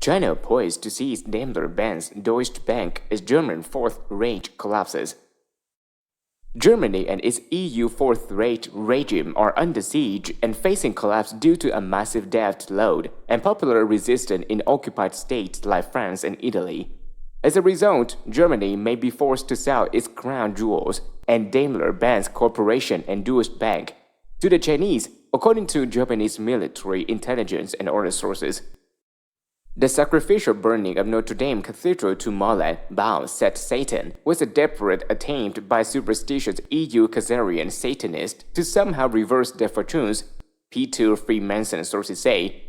China poised to seize Daimler Benz Deutsche Bank as German Fourth Reich collapses. Germany and its EU Fourth Reich regime are under siege and facing collapse due to a massive debt load and popular resistance in occupied states like France and Italy. As a result, Germany may be forced to sell its crown jewels and Daimler Benz Corporation and Deutsche Bank to the Chinese, according to Japanese military intelligence and other sources. The sacrificial burning of Notre Dame Cathedral to Molech, Baal, said Satan, was a desperate attempt by superstitious EU Khazarian Satanists to somehow reverse their fortunes, P2 Freemason sources say.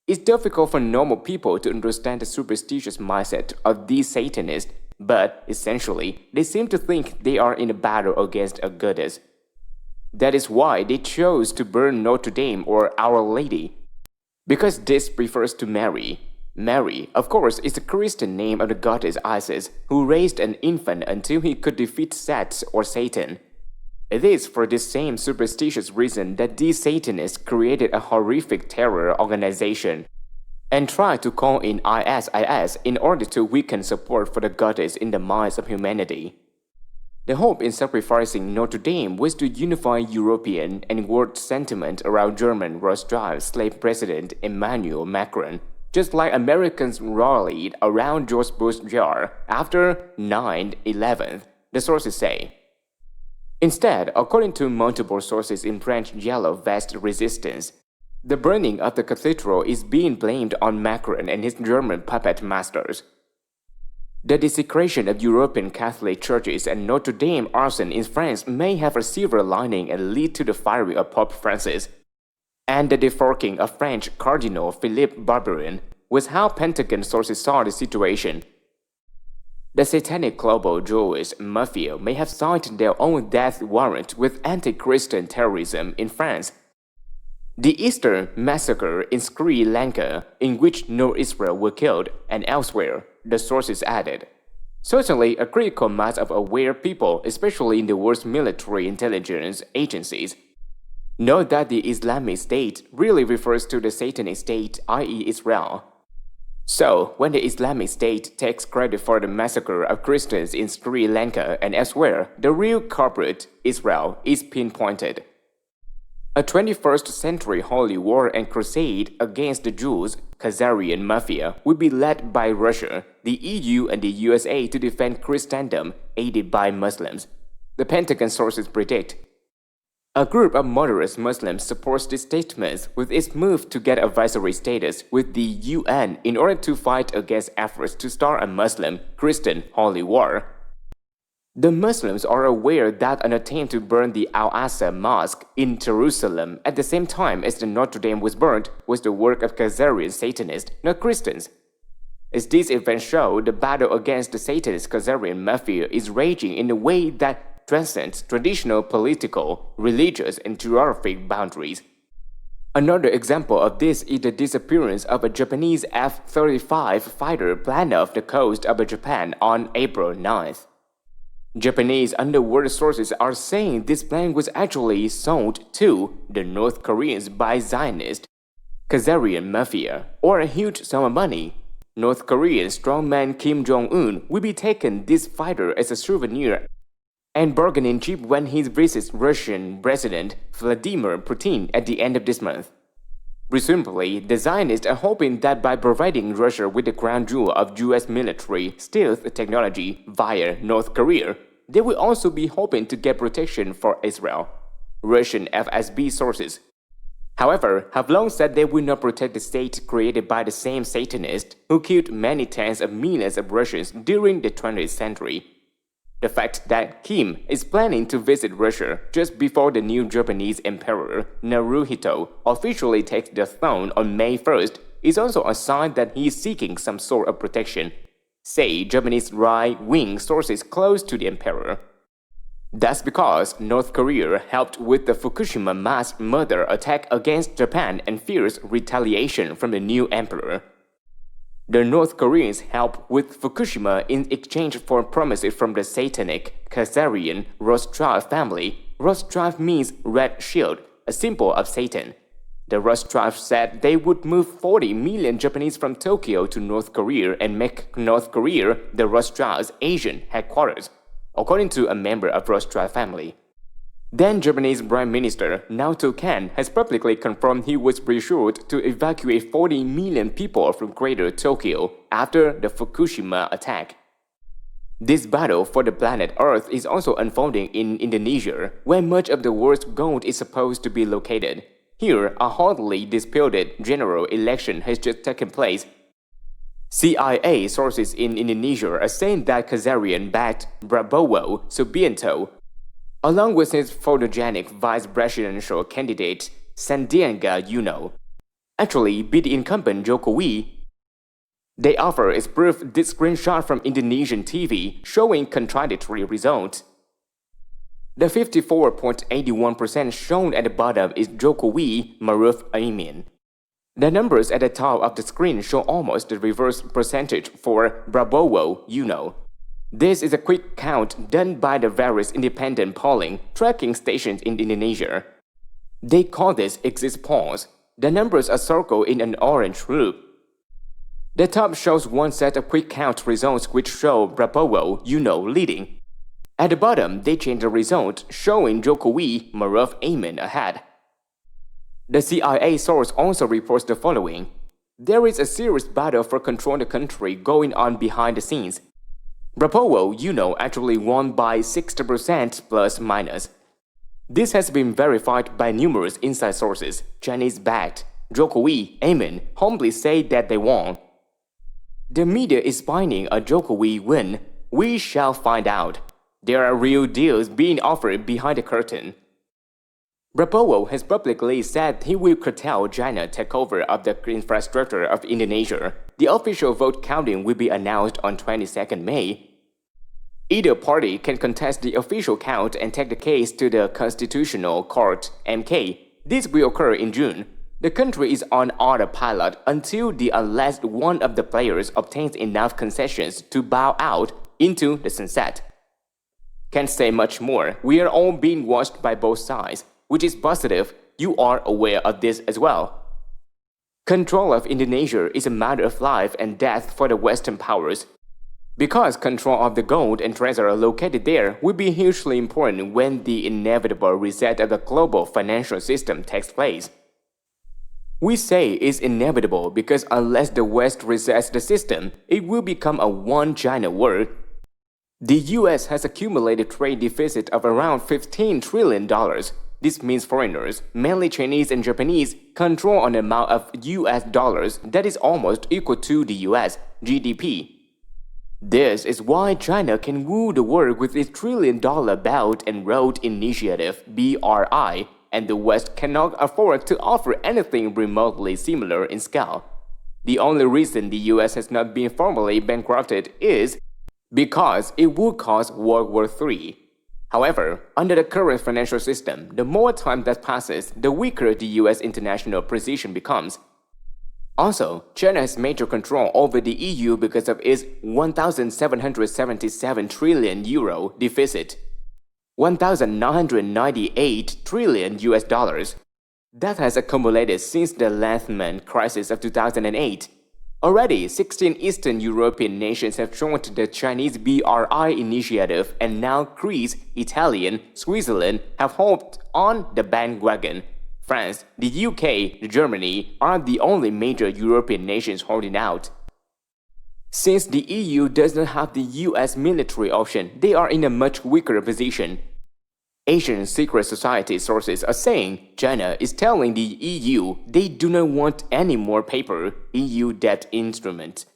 It's difficult for normal people to understand the superstitious mindset of these Satanists, but essentially, they seem to think they are in a battle against a goddess. That is why they chose to burn Notre Dame or Our Lady, because this refers to Mary. Mary, of course, is the Christian name of the goddess Isis, who raised an infant until he could defeat Set or Satan. It is for this same superstitious reason that these Satanists created a horrific terror organization and tried to call in ISIS in order to weaken support for the goddess in the minds of humanity. The hope in sacrificing Notre Dame was to unify European and world sentiment around German Rothschild slave president Emmanuel Macron, just like Americans rallied around George Bush Jr. after 9/11, the sources say. Instead, according to multiple sources in French Yellow Vest resistance, the burning of the cathedral is being blamed on Macron and his German puppet masters. The desecration of European Catholic churches and Notre Dame arson in France may have a silver lining and lead to the firing of Pope Francis. And the deforking of French Cardinal Philippe Barbarin was how Pentagon sources saw the situation. The satanic global Jewish mafia may have signed their own death warrant with anti-Christian terrorism in France. The Easter massacre in Sri Lanka, in which no Israel were killed, and elsewhere, the sources added. Certainly, a critical mass of aware people, especially in the world's military intelligence agencies, note that the Islamic State really refers to the Satanic State, i.e. Israel. So, when the Islamic State takes credit for the massacre of Christians in Sri Lanka and elsewhere, the real culprit, Israel, is pinpointed. A 21st century holy war and crusade against the Jews, Khazarian mafia, will be led by Russia, the EU and the USA to defend Christendom, aided by Muslims. The Pentagon sources predict. A group of moderate Muslims supports these statements with its move to get advisory status with the UN in order to fight against efforts to start a Muslim-Christian holy war. The Muslims are aware that an attempt to burn the Al-Aqsa Mosque in Jerusalem at the same time as the Notre Dame was burned was the work of Khazarian Satanists, not Christians. As these events show, the battle against the Satanist Khazarian mafia is raging in a way that transcends traditional political, religious, and geographic boundaries. Another example of this is the disappearance of a Japanese F-35 fighter plane off the coast of Japan on April 9th. Japanese underworld sources are saying this plane was actually sold to the North Koreans by Zionist Khazarian mafia, or a huge sum of money. North Korean strongman Kim Jong-un will be taking this fighter as a souvenir and bargaining chip when he visits Russian President Vladimir Putin at the end of this month. Presumably, the Zionists are hoping that by providing Russia with the crown jewel of US military stealth technology via North Korea, they will also be hoping to get protection for Israel. Russian FSB sources, however, have long said they will not protect the state created by the same Satanists who killed many tens of millions of Russians during the 20th century. The fact that Kim is planning to visit Russia just before the new Japanese Emperor Naruhito officially takes the throne on May 1st is also a sign that he is seeking some sort of protection, say Japanese right-wing sources close to the emperor. That's because North Korea helped with the Fukushima mass murder attack against Japan and fears retaliation from the new emperor. The North Koreans helped with Fukushima in exchange for promises from the satanic Khazarian Rothschild family. Rothschild means red shield, a symbol of Satan. The Rothschilds said they would move 40 million Japanese from Tokyo to North Korea and make North Korea the Rothschilds' Asian headquarters, according to a member of Rothschild family. Then Japanese Prime Minister Naoto Kan has publicly confirmed he was reassured to evacuate 40 million people from Greater Tokyo after the Fukushima attack. This battle for the planet Earth is also unfolding in Indonesia, where much of the world's gold is supposed to be located. Here, a hotly disputed general election has just taken place. CIA sources in Indonesia are saying that Kazarian-backed Prabowo Subianto, along with his photogenic vice presidential candidate Sandiaga Uno, actually beat the incumbent Jokowi. They offer is proof this screenshot from Indonesian TV showing contradictory results. The 54.81% shown at the bottom is Jokowi Maruf Amin. The numbers at the top of the screen show almost the reverse percentage for Prabowo Uno. This is a quick count done by the various independent polling tracking stations in Indonesia. They call this exit polls. The numbers are circled in an orange loop. The top shows one set of quick count results which show Prabowo Uno leading. At the bottom, they change the result, showing Jokowi Maruf Amin ahead. The CIA source also reports the following. There is a serious battle for control of the country going on behind the scenes. Prabowo Uno actually won by 60% plus minus. This has been verified by numerous inside sources. Chinese-backed Jokowi Amin humbly say that they won. The media is spinning a Jokowi win. We shall find out. There are real deals being offered behind the curtain. Prabowo has publicly said he will curtail China's takeover of the infrastructure of Indonesia. The official vote counting will be announced on 22nd May. Either party can contest the official count and take the case to the Constitutional Court (MK). This will occur in June. The country is on autopilot unless one of the players obtains enough concessions to bow out into the sunset. Can't say much more. We are all being watched by both sides, which is positive. You are aware of this as well. Control of Indonesia is a matter of life and death for the Western powers. Because control of the gold and treasure located there will be hugely important when the inevitable reset of the global financial system takes place. We say it's inevitable because unless the West resets the system, it will become a one-China world. The US has accumulated trade deficit of around $15 trillion. This means foreigners, mainly Chinese and Japanese, control an amount of US dollars that is almost equal to the US GDP. This is why China can woo the world with its $1 trillion Belt and Road Initiative (BRI), and the West cannot afford to offer anything remotely similar in scale. The only reason the US has not been formally bankrupted is because it would cause World War III. However, under the current financial system, the more time that passes, the weaker the US international position becomes. Also, China has major control over the EU because of its €1,777 trillion deficit, $1,998 trillion that has accumulated since the Lehman crisis of 2008. Already, 16 Eastern European nations have joined the Chinese BRI initiative, and now Greece, Italy, and Switzerland have hopped on the bandwagon. France, the UK, and Germany are the only major European nations holding out. Since the EU does not have the US military option, they are in a much weaker position. Asian secret society sources are saying China is telling the EU they do not want any more paper EU debt instruments.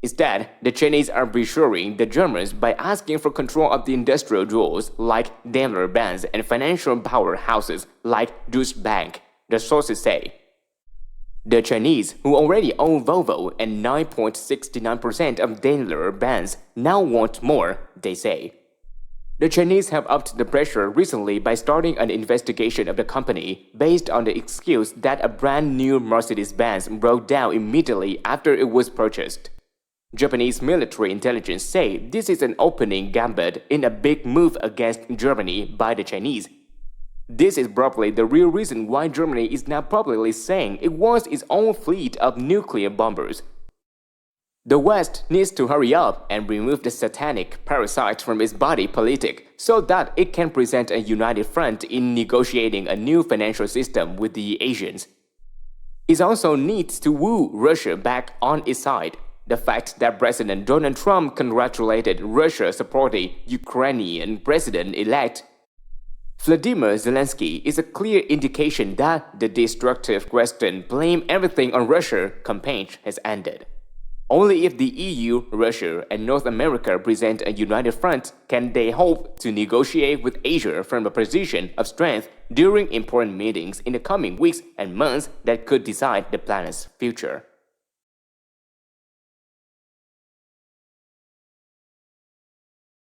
Instead, the Chinese are reassuring the Germans by asking for control of the industrial jewels like DAIMLER Benz and financial powerhouses like Deutsche Bank, the sources say. The Chinese, who already own Volvo and 9.69% of DAIMLER Benz, now want more, they say. The Chinese have upped the pressure recently by starting an investigation of the company based on the excuse that a brand new Mercedes-Benz broke down immediately after it was purchased. Japanese military intelligence say this is an opening gambit in a big move against Germany by the Chinese. This is probably the real reason why Germany is now publicly saying it wants its own fleet of nuclear bombers. The West needs to hurry up and remove the satanic parasite from its body politic so that it can present a united front in negotiating a new financial system with the Asians. It also needs to woo Russia back on its side. The fact that President Donald Trump congratulated Russia supporting Ukrainian president-elect Vladimir Zelensky is a clear indication that the destructive Western blame everything on Russia campaign has ended. Only if the EU, Russia, and North America present a united front can they hope to negotiate with Asia from a position of strength during important meetings in the coming weeks and months that could decide the planet's future.